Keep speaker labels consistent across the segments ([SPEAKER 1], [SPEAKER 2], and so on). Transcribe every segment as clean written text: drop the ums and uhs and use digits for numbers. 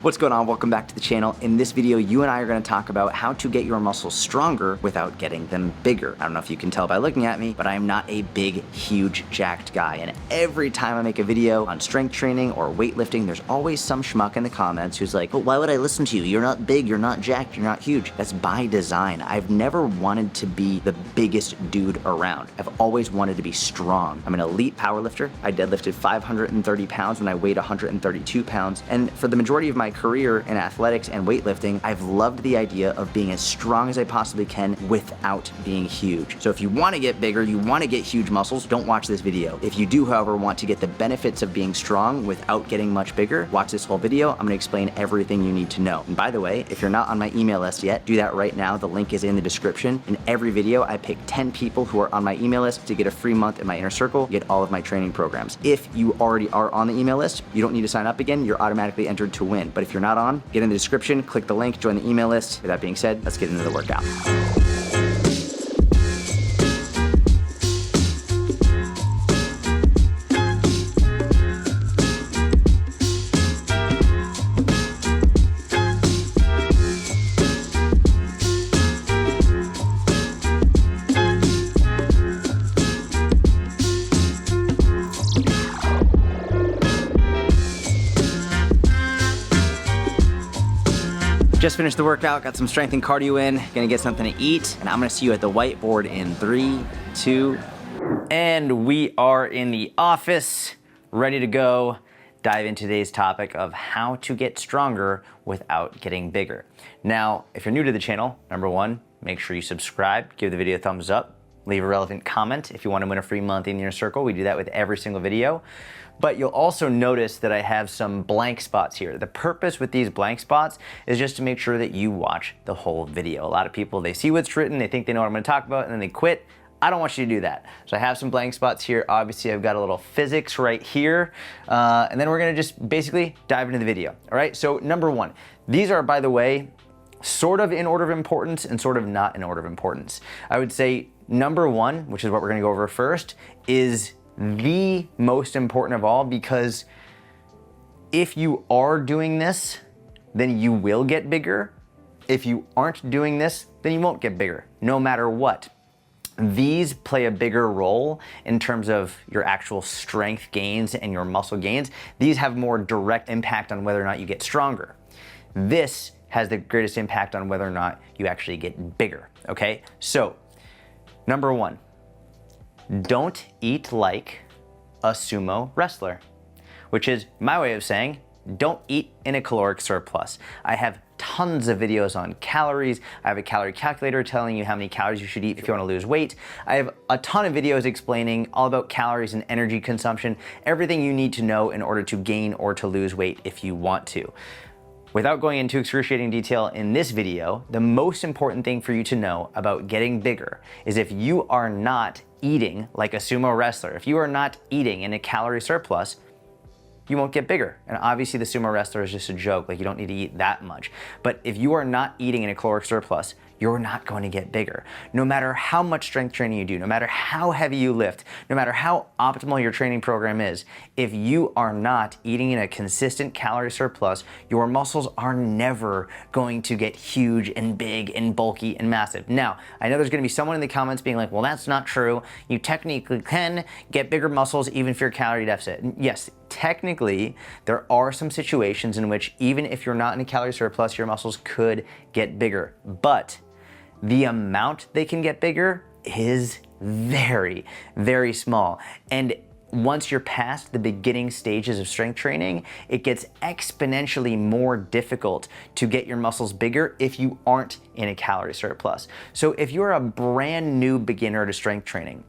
[SPEAKER 1] What's going on? Welcome back to the channel. In this video, you and I are going to talk about how to get your muscles stronger without getting them bigger. I don't know if you can tell by looking at me, but I am not a big, huge, jacked guy. And every time I make a video on strength training or weightlifting, there's always some schmuck in the comments who's like, "But why would I listen to you? You're not big, you're not jacked, you're not huge." That's by design. I've never wanted to be the biggest dude around. I've always wanted to be strong. I'm an elite powerlifter. I deadlifted 530 pounds when I weighed 132 pounds. And for the majority of my career in athletics and weightlifting, I've loved the idea of being as strong as I possibly can without being huge. So if you want to get bigger, you want to get huge muscles, don't watch this video. If you do, however, want to get the benefits of being strong without getting much bigger, watch this whole video. I'm going to explain everything you need to know. And by the way, if you're not on my email list yet, do that right now. The link is in the description. In every video, I pick 10 people who are on my email list to get a free month in my inner circle, get all of my training programs. If you already are on the email list, you don't need to sign up again. You're automatically entered to win. But if you're not on, get in the description, click the link, join the email list. With that being said, let's get into the workout. Just finished the workout, got some strength and cardio in, gonna get something to eat, and I'm gonna see you at the whiteboard in 3, 2, and we are in the office, ready to go, dive into today's topic of how to get stronger without getting bigger. Now, if you're new to the channel, number one, make sure you subscribe, give the video a thumbs up, leave a relevant comment if you want to win a free month in your circle. We do that with every single video. But you'll also notice that I have some blank spots here. The purpose with these blank spots is just to make sure that you watch the whole video. A lot of people, they see what's written, they think they know what I'm going to talk about, and then they quit. I don't want you to do that. So I have some blank spots here. Obviously, I've got a little physics right here. And then we're going to just basically dive into the video. All right, so number one, these are, by the way, sort of in order of importance and sort of not in order of importance. I would say number one, which is what we're going to go over first, is the most important of all, because if you are doing this, then you will get bigger. If you aren't doing this, then you won't get bigger, no matter what. These play a bigger role in terms of your actual strength gains and your muscle gains. These have more direct impact on whether or not you get stronger. This has the greatest impact on whether or not you actually get bigger, okay? So, number one, don't eat like a sumo wrestler, which is my way of saying don't eat in a caloric surplus. I have tons of videos on calories. I have a calorie calculator telling you how many calories you should eat if you want to lose weight. I have a ton of videos explaining all about calories and energy consumption, everything you need to know in order to gain or to lose weight if you want to. Without going into excruciating detail in this video, the most important thing for you to know about getting bigger is if you are not eating like a sumo wrestler, if you are not eating in a calorie surplus, you won't get bigger. And obviously the sumo wrestler is just a joke, like you don't need to eat that much. But if you are not eating in a caloric surplus, you're not going to get bigger. No matter how much strength training you do, no matter how heavy you lift, no matter how optimal your training program is, if you are not eating in a consistent calorie surplus, your muscles are never going to get huge and big and bulky and massive. Now, I know there's gonna be someone in the comments being like, well, that's not true. You technically can get bigger muscles even if you're calorie deficit. Yes, technically, there are some situations in which even if you're not in a calorie surplus, your muscles could get bigger. But the amount they can get bigger is very, very small. And once you're past the beginning stages of strength training, it gets exponentially more difficult to get your muscles bigger if you aren't in a calorie surplus. So if you're a brand new beginner to strength training,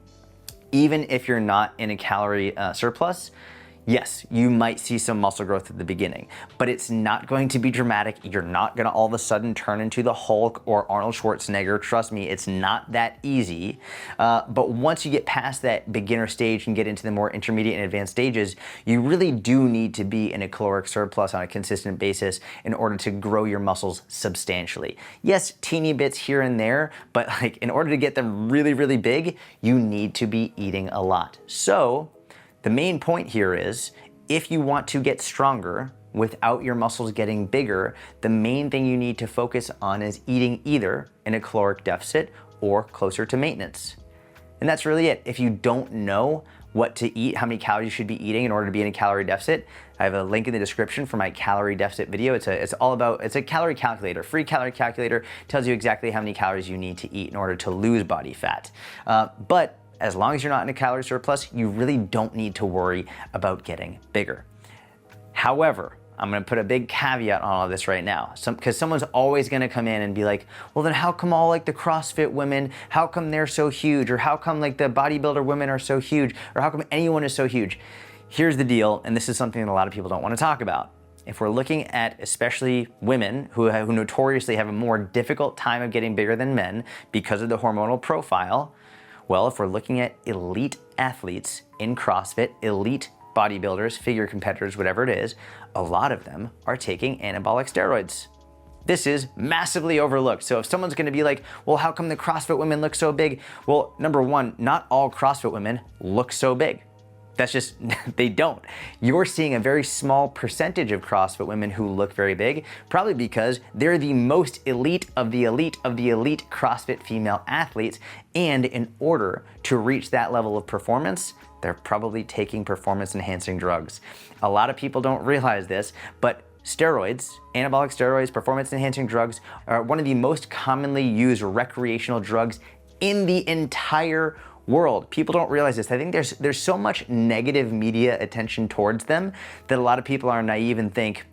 [SPEAKER 1] even if you're not in a calorie surplus, yes, you might see some muscle growth at the beginning, but it's not going to be dramatic. You're not gonna all of a sudden turn into the Hulk or Arnold Schwarzenegger. Trust me, it's not that easy. But once you get past that beginner stage and get into the more intermediate and advanced stages, you really do need to be in a caloric surplus on a consistent basis in order to grow your muscles substantially. Yes, teeny bits here and there, but like in order to get them really, really big, you need to be eating a lot. So, the main point here is, if you want to get stronger, without your muscles getting bigger, the main thing you need to focus on is eating either in a caloric deficit or closer to maintenance. And that's really it. If you don't know what to eat, how many calories you should be eating in order to be in a calorie deficit, I have a link in the description for my calorie deficit video. It's a calorie calculator, free calorie calculator, tells you exactly how many calories you need to eat in order to lose body fat. But as long as you're not in a calorie surplus, you really don't need to worry about getting bigger. However, I'm gonna put a big caveat on all this right now, because someone's always gonna come in and be like, well then how come all like the CrossFit women, how come they're so huge? Or how come like the bodybuilder women are so huge? Or how come anyone is so huge? Here's the deal, and this is something that a lot of people don't wanna talk about. If we're looking at especially women who notoriously have a more difficult time of getting bigger than men because of the hormonal profile, well, if we're looking at elite athletes in CrossFit, elite bodybuilders, figure competitors, whatever it is, a lot of them are taking anabolic steroids. This is massively overlooked. So if someone's gonna be like, well, how come the CrossFit women look so big? Well, number one, not all CrossFit women look so big. That's just, they don't. You're seeing a very small percentage of CrossFit women who look very big, probably because they're the most elite of the elite of the elite CrossFit female athletes. And in order to reach that level of performance, they're probably taking performance enhancing drugs. A lot of people don't realize this, but steroids, anabolic steroids, performance enhancing drugs are one of the most commonly used recreational drugs in the entire world. People don't realize this. I think there's so much negative media attention towards them that a lot of people are naive and think,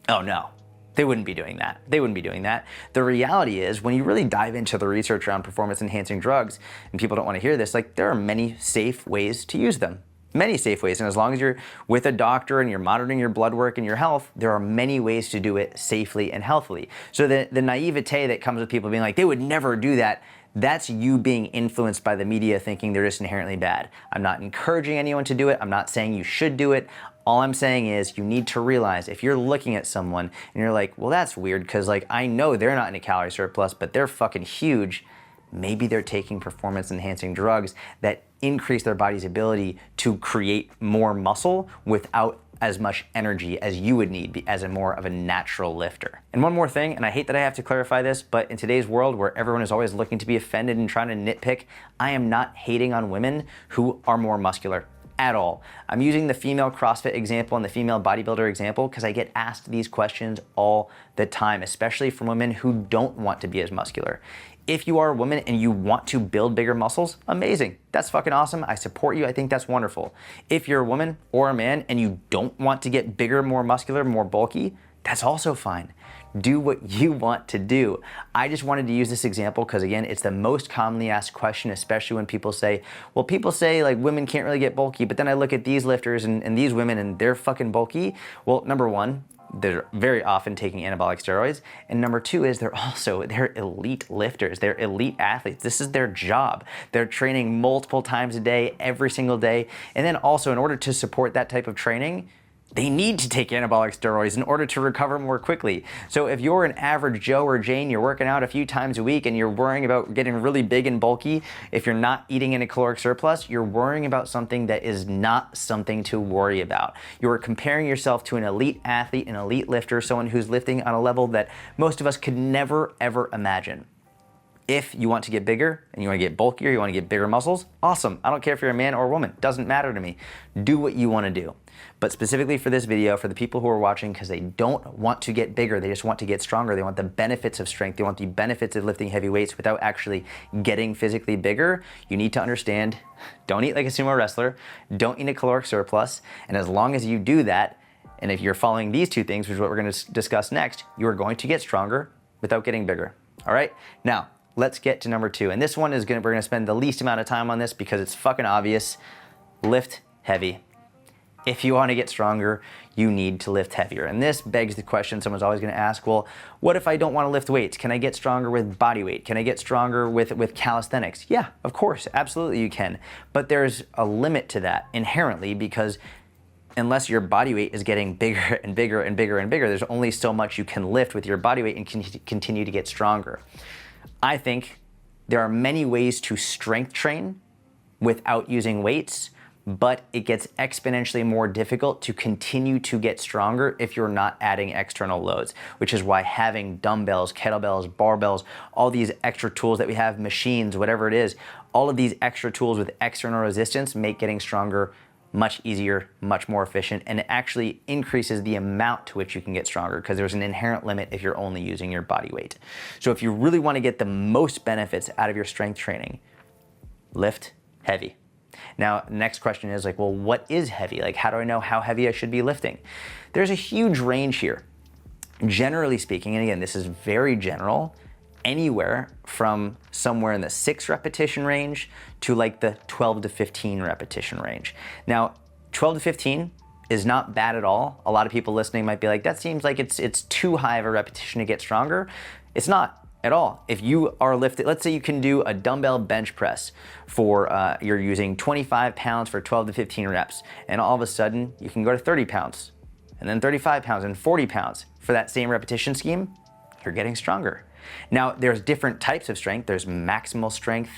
[SPEAKER 1] oh no, they wouldn't be doing that. They wouldn't be doing that. The reality is, when you really dive into the research around performance enhancing drugs, and people don't want to hear this, like there are many safe ways to use them. Many safe ways, and as long as you're with a doctor and you're monitoring your blood work and your health, there are many ways to do it safely and healthily. So the naivete that comes with people being like, they would never do that, that's you being influenced by the media thinking they're just inherently bad. I'm not encouraging anyone to do it. I'm not saying you should do it. All I'm saying is you need to realize if you're looking at someone and you're like, well, that's weird because like I know they're not in a calorie surplus, but they're fucking huge. Maybe they're taking performance enhancing drugs that increase their body's ability to create more muscle without as much energy as you would need as a more of a natural lifter. And one more thing, and I hate that I have to clarify this, but in today's world where everyone is always looking to be offended and trying to nitpick, I am not hating on women who are more muscular at all. I'm using the female CrossFit example and the female bodybuilder example because I get asked these questions all the time, especially from women who don't want to be as muscular. If you are a woman and you want to build bigger muscles, amazing. That's fucking awesome. I support you. I think that's wonderful. If you're a woman or a man and you don't want to get bigger, more muscular, more bulky, that's also fine. Do what you want to do. I just wanted to use this example because again, it's the most commonly asked question, especially when people say, well, people say like women can't really get bulky, but then I look at these lifters and these women and they're fucking bulky. Well, number one, they're very often taking anabolic steroids. And number two is they're elite lifters. They're elite athletes. This is their job. They're training multiple times a day, every single day. And then also in order to support that type of training, they need to take anabolic steroids in order to recover more quickly. So if you're an average Joe or Jane, you're working out a few times a week and you're worrying about getting really big and bulky, if you're not eating in a caloric surplus, you're worrying about something that is not something to worry about. You're comparing yourself to an elite athlete, an elite lifter, someone who's lifting on a level that most of us could never, ever imagine. If you want to get bigger and you want to get bulkier, you want to get bigger muscles, awesome. I don't care if you're a man or a woman. Doesn't matter to me. Do what you want to do. But specifically for this video, for the people who are watching because they don't want to get bigger, they just want to get stronger, they want the benefits of strength, they want the benefits of lifting heavy weights without actually getting physically bigger, you need to understand, don't eat like a sumo wrestler, don't eat a caloric surplus, and as long as you do that, and if you're following these two things, which is what we're going to discuss next, you are going to get stronger without getting bigger. All right? Now, let's get to number two. And this one is we're gonna spend the least amount of time on this because it's fucking obvious. Lift heavy. If you wanna get stronger, you need to lift heavier. And this begs the question someone's always gonna ask, well, what if I don't wanna lift weights? Can I get stronger with body weight? Can I get stronger with calisthenics? Yeah, of course, absolutely you can. But there's a limit to that inherently because unless your body weight is getting bigger and bigger and bigger and bigger, there's only so much you can lift with your body weight and continue to get stronger. I think there are many ways to strength train without using weights, but it gets exponentially more difficult to continue to get stronger if you're not adding external loads, which is why having dumbbells, kettlebells, barbells, all these extra tools that we have, machines, whatever it is, all of these extra tools with external resistance make getting stronger much easier, much more efficient, and it actually increases the amount to which you can get stronger because there's an inherent limit if you're only using your body weight. So if you really want to get the most benefits out of your strength training, lift heavy. Now, next question is like, well, what is heavy? Like, how do I know how heavy I should be lifting? There's a huge range here. Generally speaking, and again, this is very general, anywhere from somewhere in the 6 repetition range to like the 12 to 15 repetition range. Now, 12 to 15 is not bad at all. A lot of people listening might be like, that seems like it's too high of a repetition to get stronger. It's not at all. If you are lifting, let's say you can do a dumbbell bench press for, you're using 25 pounds for 12 to 15 reps, and all of a sudden you can go to 30 pounds, and then 35 pounds and 40 pounds for that same repetition scheme, you're getting stronger. Now, there's different types of strength. There's maximal strength,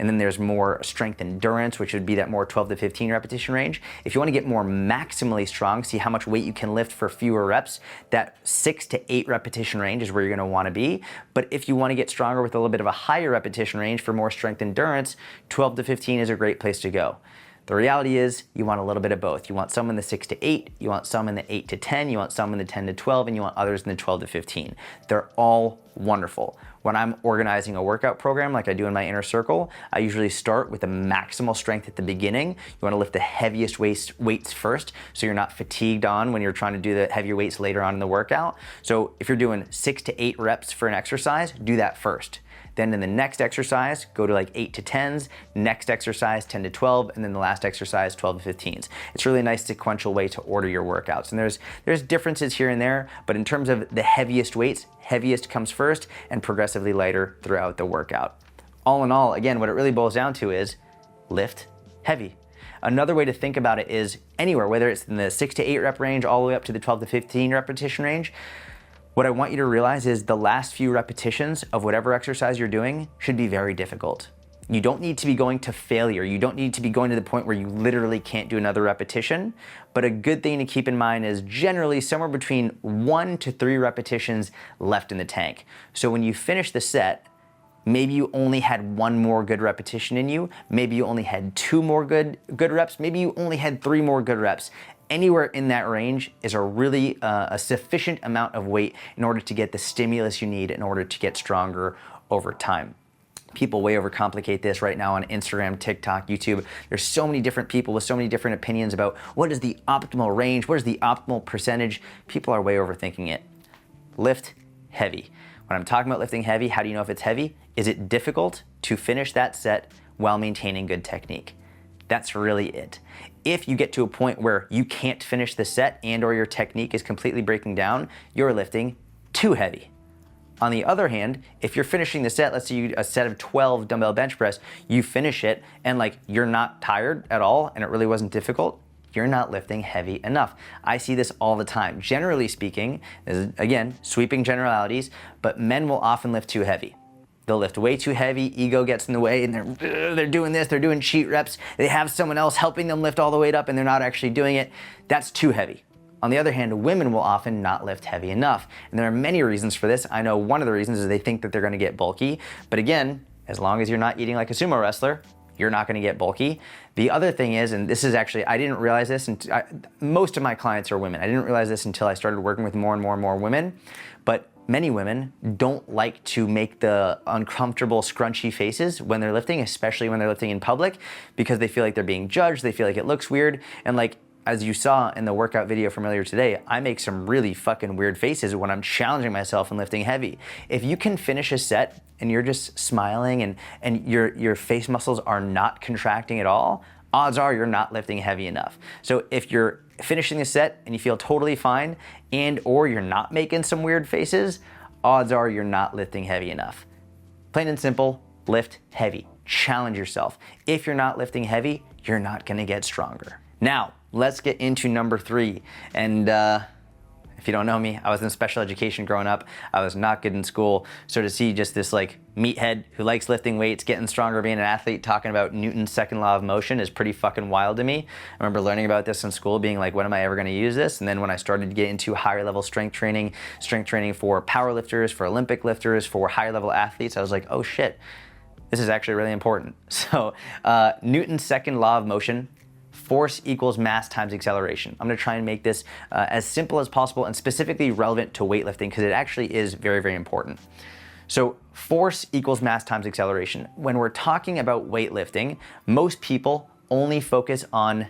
[SPEAKER 1] and then there's more strength endurance, which would be that more 12 to 15 repetition range. If you want to get more maximally strong, see how much weight you can lift for fewer reps, that 6 to 8 repetition range is where you're going to want to be. But if you want to get stronger with a little bit of a higher repetition range for more strength endurance, 12 to 15 is a great place to go. The reality is you want a little bit of both. You want some in the 6 to 8, you want some in the 8 to 10, you want some in the 10 to 12, and you want others in the 12 to 15. They're all wonderful. When I'm organizing a workout program like I do in my inner circle, I usually start with a maximal strength at the beginning. You want to lift the heaviest weights first so you're not fatigued on when you're trying to do the heavier weights later on in the workout. So if you're doing 6 to 8 reps for an exercise, do that first. Then in the next exercise, go to like 8 to 10s, next exercise 10 to 12, and then the last exercise 12 to 15s. It's really a nice sequential way to order your workouts. And there's differences here and there, but in terms of the heaviest weights, heaviest comes first and progressively lighter throughout the workout. All in all, again, what it really boils down to is lift heavy. Another way to think about it is anywhere, whether it's in the 6 to 8 rep range all the way up to the 12 to 15 repetition range, what I want you to realize is the last few repetitions of whatever exercise you're doing should be very difficult. You don't need to be going to failure. You don't need to be going to the point where you literally can't do another repetition. But a good thing to keep in mind is generally somewhere between 1 to 3 repetitions left in the tank. So when you finish the set, maybe you only had 1 more good repetition in you. Maybe you only had 2 more good reps. Maybe you only had 3 more good reps. Anywhere in that range is a sufficient amount of weight in order to get the stimulus you need in order to get stronger over time. People way overcomplicate this right now on Instagram, TikTok, YouTube. There's so many different people with so many different opinions about what is the optimal range, what is the optimal percentage. People are way overthinking it. Lift heavy. When I'm talking about lifting heavy, how do you know if it's heavy? Is it difficult to finish that set while maintaining good technique? That's really it. If you get to a point where you can't finish the set and or your technique is completely breaking down, you're lifting too heavy. On the other hand, if you're finishing the set, let's say you a set of 12 dumbbell bench press, you finish it and like you're not tired at all and it really wasn't difficult, you're not lifting heavy enough. I see this all the time. Generally speaking, this is, again, sweeping generalities, but men will often lift too heavy. They'll lift way too heavy, ego gets in the way, and they're doing this, they're doing cheat reps. They have someone else helping them lift all the weight up and they're not actually doing it. That's too heavy. On the other hand, women will often not lift heavy enough. And there are many reasons for this. I know one of the reasons is they think that they're gonna get bulky. But again, as long as you're not eating like a sumo wrestler, you're not gonna get bulky. The other thing is, and this is actually, I didn't realize this, most of my clients are women. I didn't realize this until I started working with more and more women. But many women don't like to make the uncomfortable, scrunchy faces when they're lifting, especially when they're lifting in public, because they feel like they're being judged, they feel like it looks weird, and like, as you saw in the workout video from earlier today, I make some really fucking weird faces when I'm challenging myself and lifting heavy. If you can finish a set and you're just smiling and your face muscles are not contracting at all, odds are you're not lifting heavy enough. So if you're finishing a set and you feel totally fine and or you're not making some weird faces, odds are you're not lifting heavy enough. Plain and simple, lift heavy. Challenge yourself. If you're not lifting heavy, you're not gonna get stronger. Now, let's get into number 3. And I If you don't know me, I was in special education growing up. I was not good in school. So to see just this like meathead who likes lifting weights, getting stronger, being an athlete, talking about Newton's second law of motion is pretty fucking wild to me. I remember learning about this in school, being like, when am I ever gonna use this? And then when I started to get into higher level strength training for powerlifters, for Olympic lifters, for higher level athletes, I was like, oh shit, this is actually really important. So Newton's second law of motion, force equals mass times acceleration. I'm gonna try and make this as simple as possible and specifically relevant to weightlifting because it actually is very, very important. So force equals mass times acceleration. When we're talking about weightlifting, most people only focus on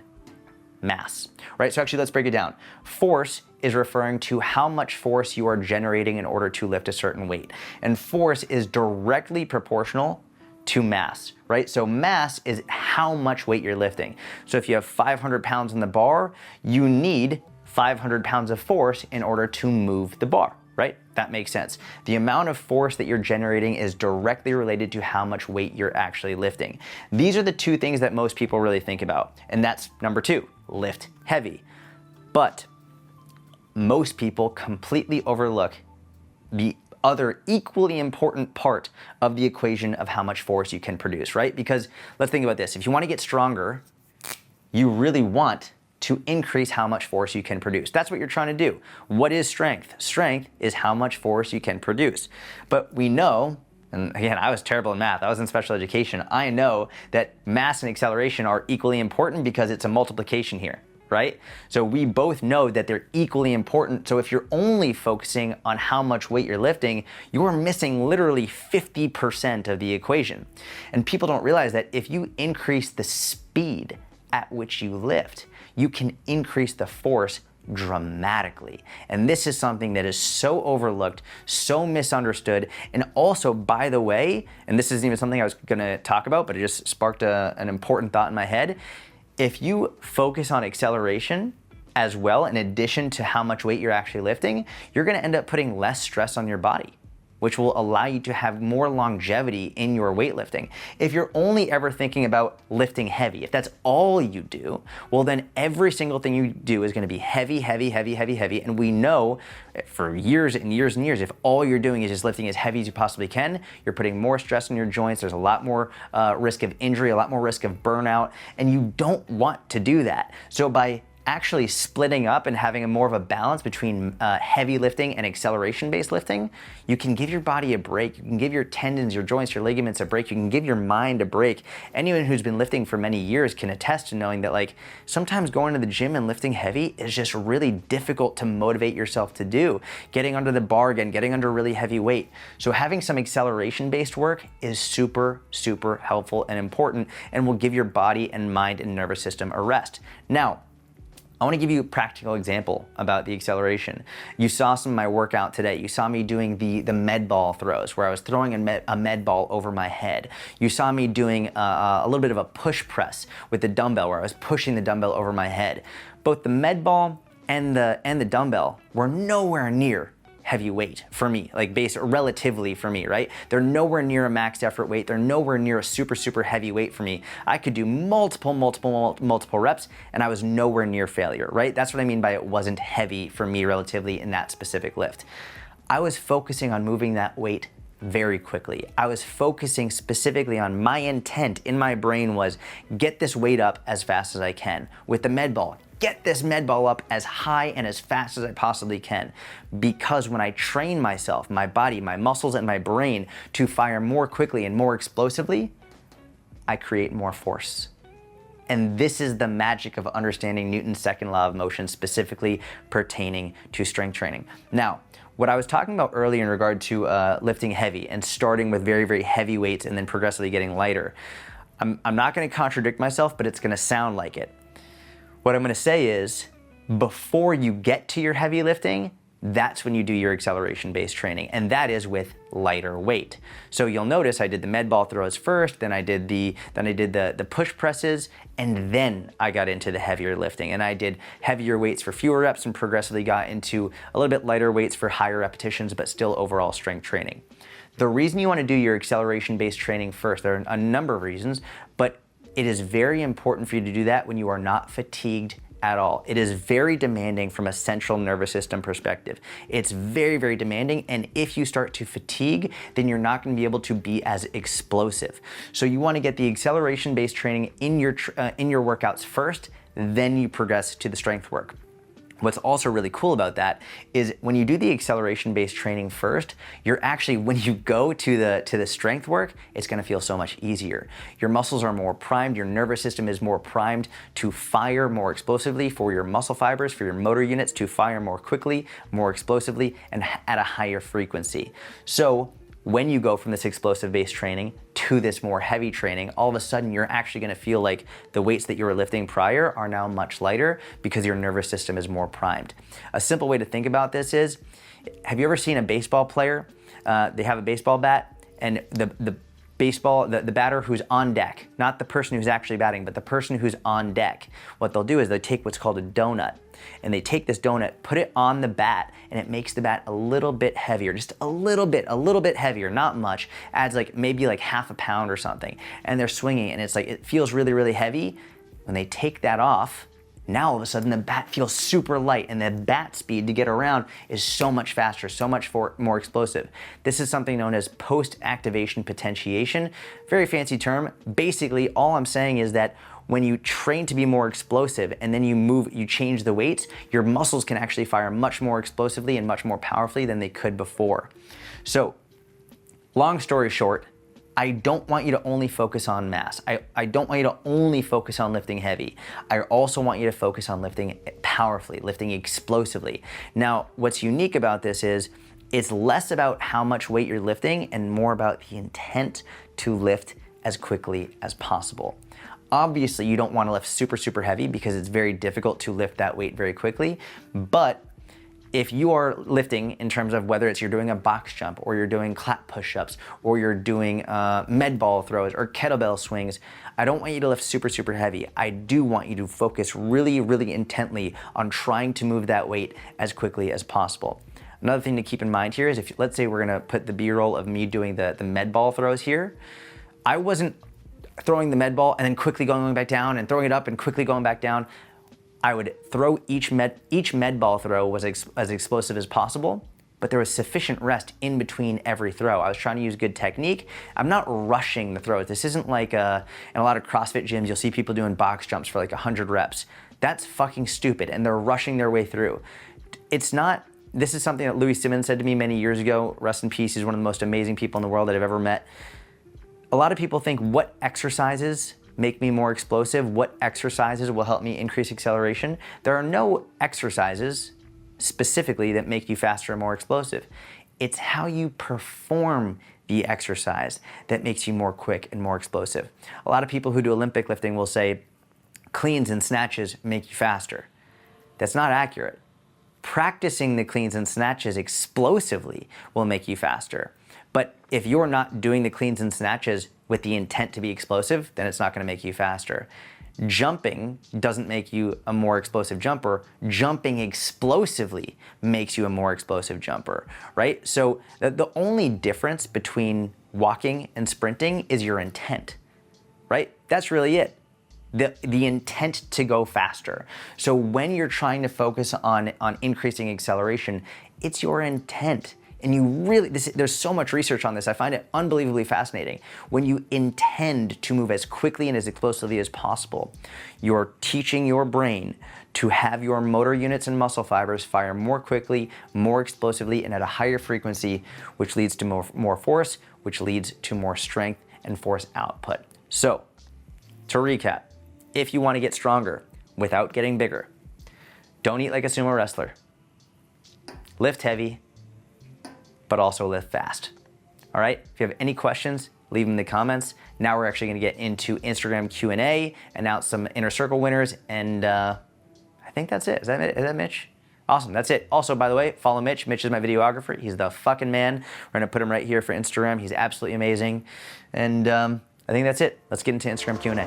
[SPEAKER 1] mass, right? So actually, let's break it down. Force is referring to how much force you are generating in order to lift a certain weight. And force is directly proportional to mass, right? So mass is how much weight you're lifting. So if you have 500 pounds in the bar, you need 500 pounds of force in order to move the bar, right? That makes sense. The amount of force that you're generating is directly related to how much weight you're actually lifting. These are the two things that most people really think about. And that's number two, lift heavy. But most people completely overlook the other equally important part of the equation of how much force you can produce, right? Because let's think about this. If you want to get stronger, you really want to increase how much force you can produce. That's what you're trying to do. What is strength? Strength is how much force you can produce. But we know, and again, I was terrible in math. I was in special education. I know that mass and acceleration are equally important because it's a multiplication here, right? So we both know that they're equally important. So if you're only focusing on how much weight you're lifting, you're missing literally 50% of the equation. And people don't realize that if you increase the speed at which you lift, you can increase the force dramatically. And this is something that is so overlooked, so misunderstood. And also, by the way, and this isn't even something I was gonna talk about, but it just sparked an important thought in my head. If you focus on acceleration as well, in addition to how much weight you're actually lifting, you're gonna end up putting less stress on your body, which will allow you to have more longevity in your weightlifting. If you're only ever thinking about lifting heavy, if that's all you do, well then every single thing you do is gonna be heavy, heavy, heavy, heavy, heavy. And we know for years and years and years, if all you're doing is just lifting as heavy as you possibly can, you're putting more stress on your joints. There's a lot more risk of injury, a lot more risk of burnout, and you don't want to do that. So by actually splitting up and having a more of a balance between heavy lifting and acceleration-based lifting, you can give your body a break. You can give your tendons, your joints, your ligaments a break. You can give your mind a break. Anyone who's been lifting for many years can attest to knowing that like sometimes going to the gym and lifting heavy is just really difficult to motivate yourself to do. Getting under the bar again, getting under really heavy weight. So having some acceleration-based work is super, super helpful and important and will give your body and mind and nervous system a rest. Now, I want to give you a practical example about the acceleration. You saw some of my workout today. You saw me doing the med ball throws where I was throwing a med ball over my head. You saw me doing a little bit of a push press with the dumbbell where I was pushing the dumbbell over my head. Both the med ball and the dumbbell were nowhere near heavy weight for me, like relatively for me, right? They're nowhere near a maxed effort weight. They're nowhere near a super, super heavy weight for me. I could do multiple reps and I was nowhere near failure, right? That's what I mean by it wasn't heavy for me relatively in that specific lift. I was focusing on moving that weight very quickly. I was focusing specifically on my intent in my brain was get this weight up as fast as I can. With the med ball, get this med ball up as high and as fast as I possibly can. Because when I train myself, my body, my muscles, and my brain to fire more quickly and more explosively, I create more force. And this is the magic of understanding Newton's second law of motion, specifically pertaining to strength training. Now, what I was talking about earlier in regard to lifting heavy and starting with very, very heavy weights and then progressively getting lighter, I'm not gonna contradict myself, but it's gonna sound like it. What I'm gonna say is, before you get to your heavy lifting, that's when you do your acceleration-based training, and that is with lighter weight. So you'll notice I did the med ball throws first, then I did the push presses, and then I got into the heavier lifting. And I did heavier weights for fewer reps and progressively got into a little bit lighter weights for higher repetitions, but still overall strength training. The reason you wanna do your acceleration-based training first, there are a number of reasons, but it is very important for you to do that when you are not fatigued at all. It is very demanding from a central nervous system perspective. It's very, very demanding, and if you start to fatigue, then you're not going to be able to be as explosive. So you want to get the acceleration-based training in your workouts first, then you progress to the strength work. What's also really cool about that is when you do the acceleration-based training first, you're actually, when you go to the strength work, it's gonna feel so much easier. Your muscles are more primed, your nervous system is more primed to fire more explosively, for your muscle fibers, for your motor units to fire more quickly, more explosively, and at a higher frequency. So when you go from this explosive-based training to this more heavy training, all of a sudden you're actually gonna feel like the weights that you were lifting prior are now much lighter because your nervous system is more primed. A simple way to think about this is, have you ever seen a baseball player? They have a baseball bat, and the batter who's on deck, not the person who's actually batting, but the person who's on deck, what they'll do is they take what's called a donut, and they take this donut, put it on the bat, and it makes the bat a little bit heavier, just a little bit heavier, not much, adds like maybe like half a pound or something, and they're swinging, and it's like, it feels really, really heavy. When they take that off, now all of a sudden the bat feels super light, and the bat speed to get around is so much faster, so much more explosive. This is something known as post-activation potentiation. Very fancy term. Basically, all I'm saying is that when you train to be more explosive and then you change the weights, your muscles can actually fire much more explosively and much more powerfully than they could before. So, long story short, I don't want you to only focus on mass. I don't want you to only focus on lifting heavy. I also want you to focus on lifting powerfully, lifting explosively. Now, what's unique about this is it's less about how much weight you're lifting and more about the intent to lift as quickly as possible. Obviously, you don't want to lift super, super heavy because it's very difficult to lift that weight very quickly, but if you are lifting in terms of whether it's you're doing a box jump or you're doing clap push-ups or you're doing med ball throws or kettlebell swings, I don't want you to lift super, super heavy. I do want you to focus really, really intently on trying to move that weight as quickly as possible. Another thing to keep in mind here is if, let's say we're gonna put the B-roll of me doing the med ball throws here, I wasn't throwing the med ball and then quickly going back down and throwing it up and quickly going back down. I would throw each med ball throw was as explosive as possible, but there was sufficient rest in between every throw. I was trying to use good technique. I'm not rushing the throws. This isn't like in a lot of CrossFit gyms, you'll see people doing box jumps for like 100 reps. That's fucking stupid, and they're rushing their way through. It's not, this is something that Louis Simmons said to me many years ago. Rest in peace, he's one of the most amazing people in the world that I've ever met. A lot of people think, what exercises make me more explosive? What exercises will help me increase acceleration? There are no exercises specifically that make you faster and more explosive. It's how you perform the exercise that makes you more quick and more explosive. A lot of people who do Olympic lifting will say cleans and snatches make you faster. That's not accurate. Practicing the cleans and snatches explosively will make you faster. But if you're not doing the cleans and snatches with the intent to be explosive, then it's not gonna make you faster. Jumping doesn't make you a more explosive jumper. Jumping explosively makes you a more explosive jumper, right? So the only difference between walking and sprinting is your intent, right? That's really it. The intent to go faster. So when you're trying to focus on increasing acceleration, it's your intent. And you really, there's so much research on this. I find it unbelievably fascinating. When you intend to move as quickly and as explosively as possible, you're teaching your brain to have your motor units and muscle fibers fire more quickly, more explosively, and at a higher frequency, which leads to more force, which leads to more strength and force output. So, to recap, if you want to get stronger without getting bigger, don't eat like a sumo wrestler. Lift heavy, but also lift fast. All right, if you have any questions, leave them in the comments. Now we're actually gonna get into Instagram Q&A, announce some Inner Circle winners, and I think that's it. Is that Mitch? Awesome, that's it. Also, by the way, follow Mitch. Mitch is my videographer. He's the fucking man. We're gonna put him right here for Instagram. He's absolutely amazing. And I think that's it. Let's get into Instagram Q&A.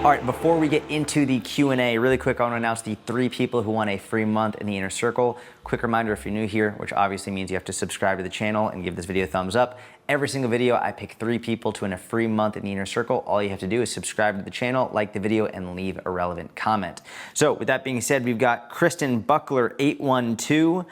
[SPEAKER 1] All right, before we get into the Q&A, really quick, I want to announce the 3 people who won a free month in the Inner Circle. Quick reminder, if you're new here, which obviously means you have to subscribe to the channel and give this video a thumbs up. Every single video, I pick 3 people to win a free month in the Inner Circle. All you have to do is subscribe to the channel, like the video, and leave a relevant comment. So with that being said, we've got Kristen Buckler 812,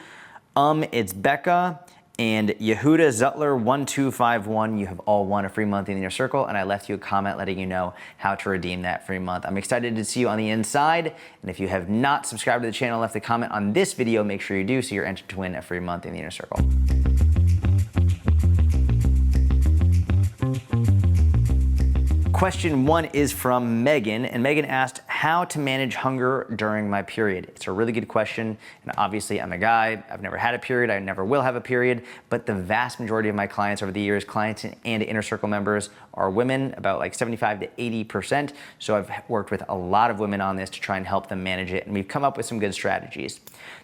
[SPEAKER 1] it's Becca, and Yehuda Zutler 1251. You have all won a free month in the Inner Circle, and I left you a comment letting you know how to redeem that free month. I'm excited to see you on the inside, and if you have not subscribed to the channel, left a comment on this video, make sure you do so you're entered to win a free month in the Inner Circle. Question 1 is from Megan, and Megan asked how to manage hunger during my period. It's a really good question, and obviously I'm a guy, I've never had a period, I never will have a period, but the vast majority of my clients over the years, clients and Inner Circle members, are women, about like 75 to 80%, so I've worked with a lot of women on this to try and help them manage it, and we've come up with some good strategies.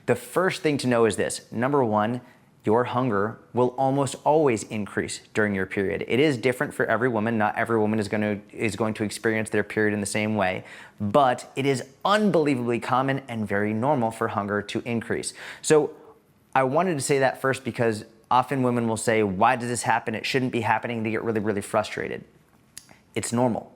[SPEAKER 1] The first thing to know is this: number 1, your hunger will almost always increase during your period. It is different for every woman. Not every woman is going to experience their period in the same way, but it is unbelievably common and very normal for hunger to increase. So I wanted to say that first because often women will say, why does this happen? It shouldn't be happening. They get really, really frustrated. It's normal.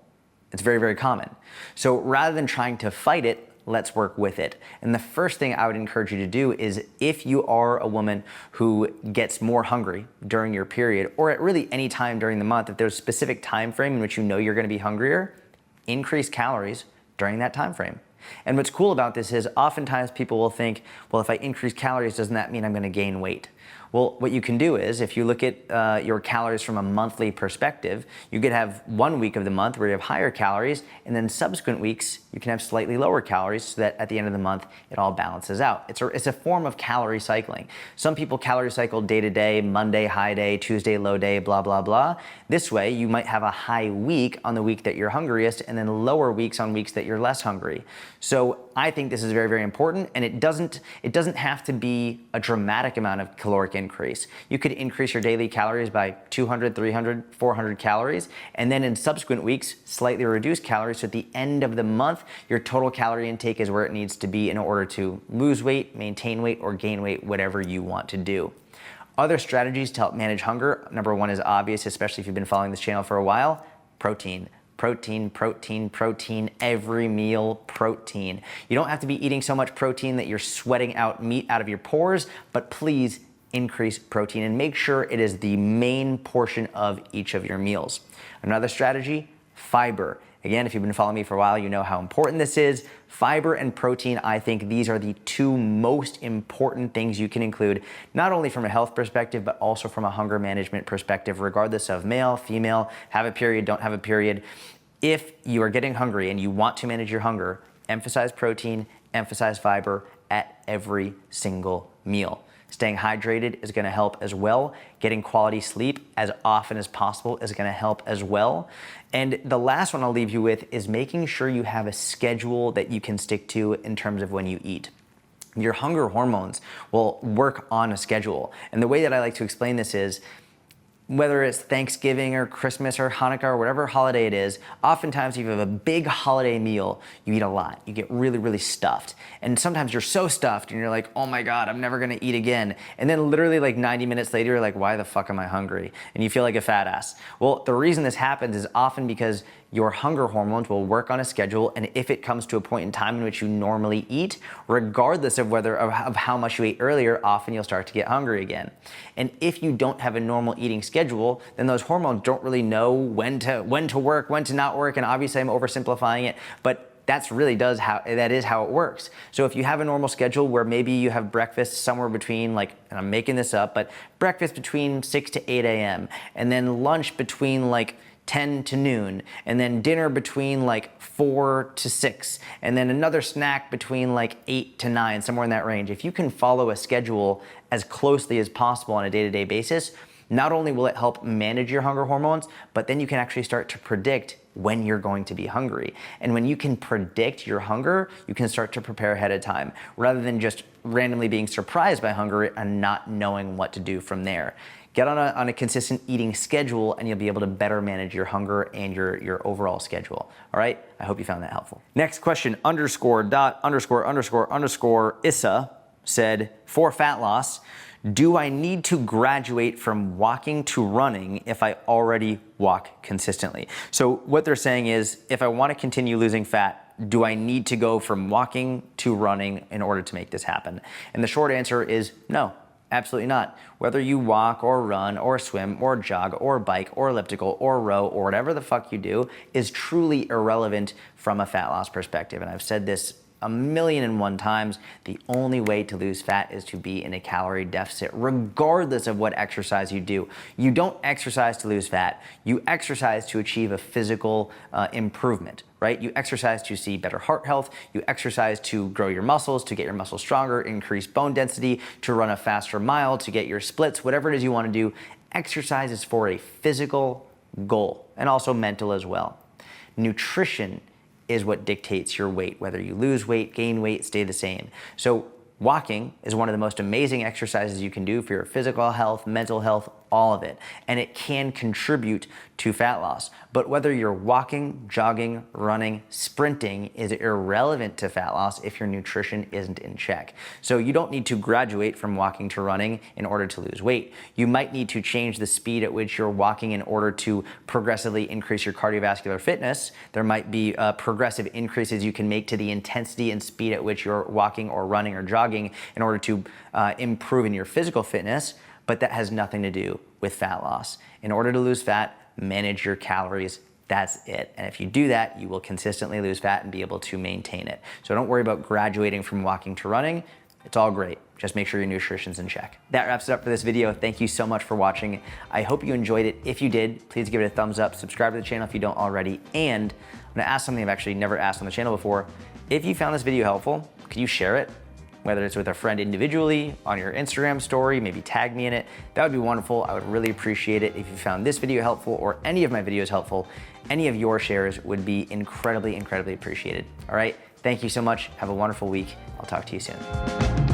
[SPEAKER 1] It's very, very common. So rather than trying to fight it, let's work with it. And the first thing I would encourage you to do is, if you are a woman who gets more hungry during your period, or at really any time during the month, if there's a specific time frame in which you know you're gonna be hungrier, increase calories during that time frame. And what's cool about this is oftentimes people will think, well, if I increase calories, doesn't that mean I'm gonna gain weight? Well, what you can do is, if you look at your calories from a monthly perspective, you could have 1 week of the month where you have higher calories, and then subsequent weeks you can have slightly lower calories, so that at the end of the month it all balances out. It's a form of calorie cycling. Some people calorie cycle day to day, Monday high day, Tuesday low day, blah, blah, blah. This way you might have a high week on the week that you're hungriest, and then lower weeks on weeks that you're less hungry. So I think this is very, very important, and it doesn't have to be a dramatic amount of caloric increase. You could increase your daily calories by 200, 300, 400 calories, and then in subsequent weeks, slightly reduce calories. So at the end of the month, your total calorie intake is where it needs to be in order to lose weight, maintain weight, or gain weight, whatever you want to do. Other strategies to help manage hunger. Number 1 is obvious, especially if you've been following this channel for a while: protein. Protein, protein, protein, every meal protein. You don't have to be eating so much protein that you're sweating out meat out of your pores, but please increase protein and make sure it is the main portion of each of your meals. Another strategy: fiber. Again, if you've been following me for a while, you know how important this is. Fiber and protein, I think these are the 2 most important things you can include, not only from a health perspective, but also from a hunger management perspective, regardless of male, female, have a period, don't have a period. If you are getting hungry and you want to manage your hunger, emphasize protein, emphasize fiber at every single meal. Staying hydrated is gonna help as well. Getting quality sleep as often as possible is gonna help as well. And the last one I'll leave you with is making sure you have a schedule that you can stick to in terms of when you eat. Your hunger hormones will work on a schedule. And the way that I like to explain this is, whether it's Thanksgiving or Christmas or Hanukkah or whatever holiday it is, oftentimes if you have a big holiday meal, you eat a lot. You get really, really stuffed. And sometimes you're so stuffed and you're like, oh my God, I'm never gonna eat again. And then literally like 90 minutes later, you're like, why the fuck am I hungry? And you feel like a fat ass. Well, the reason this happens is often because your hunger hormones will work on a schedule, and if it comes to a point in time in which you normally eat, regardless of how much you ate earlier, often you'll start to get hungry again. And if you don't have a normal eating schedule, then those hormones don't really know when to work, when to not work, and obviously I'm oversimplifying it, but that is how it works. So if you have a normal schedule where maybe you have breakfast somewhere between, like, and I'm making this up, but breakfast between 6 to 8 a.m. and then lunch between like 10 to noon, and then dinner between like 4 to 6, and then another snack between like 8 to 9, somewhere in that range. If you can follow a schedule as closely as possible on a day-to-day basis, not only will it help manage your hunger hormones, but then you can actually start to predict when you're going to be hungry. And when you can predict your hunger, you can start to prepare ahead of time, rather than just randomly being surprised by hunger and not knowing what to do from there. Get on a consistent eating schedule and you'll be able to better manage your hunger and your overall schedule. All right, I hope you found that helpful. Next question, _Issa said, for fat loss, do I need to graduate from walking to running if I already walk consistently? So what they're saying is, if I want to continue losing fat, do I need to go from walking to running in order to make this happen? And the short answer is no, absolutely not. Whether you walk or run or swim or jog or bike or elliptical or row or whatever the fuck you do is truly irrelevant from a fat loss perspective. And I've said this 1,000,001 times, the only way to lose fat is to be in a calorie deficit, regardless of what exercise you do. You don't exercise to lose fat, you exercise to achieve a physical improvement, right? You exercise to see better heart health, you exercise to grow your muscles, to get your muscles stronger, increase bone density, to run a faster mile, to get your splits, whatever it is you want to do. Exercise is for a physical goal, and also mental as well. Nutrition is what dictates your weight, whether you lose weight, gain weight, stay the same. So walking is one of the most amazing exercises you can do for your physical health, mental health, all of it. And it can contribute to fat loss. But whether you're walking, jogging, running, sprinting is irrelevant to fat loss if your nutrition isn't in check. So you don't need to graduate from walking to running in order to lose weight. You might need to change the speed at which you're walking in order to progressively increase your cardiovascular fitness. There might be progressive increases you can make to the intensity and speed at which you're walking or running or jogging in order to improve in your physical fitness. But that has nothing to do with fat loss. In order to lose fat, manage your calories. That's it. And if you do that, you will consistently lose fat and be able to maintain it. So don't worry about graduating from walking to running. It's all great. Just make sure your nutrition's in check. That wraps it up for this video. Thank you so much for watching. I hope you enjoyed it. If you did, please give it a thumbs up. Subscribe to the channel if you don't already. And I'm gonna ask something I've actually never asked on the channel before. If you found this video helpful, could you share it? Whether it's with a friend individually, on your Instagram story, maybe tag me in it. That would be wonderful. I would really appreciate it. If you found this video helpful or any of my videos helpful, any of your shares would be incredibly, incredibly appreciated. All right, thank you so much. Have a wonderful week. I'll talk to you soon.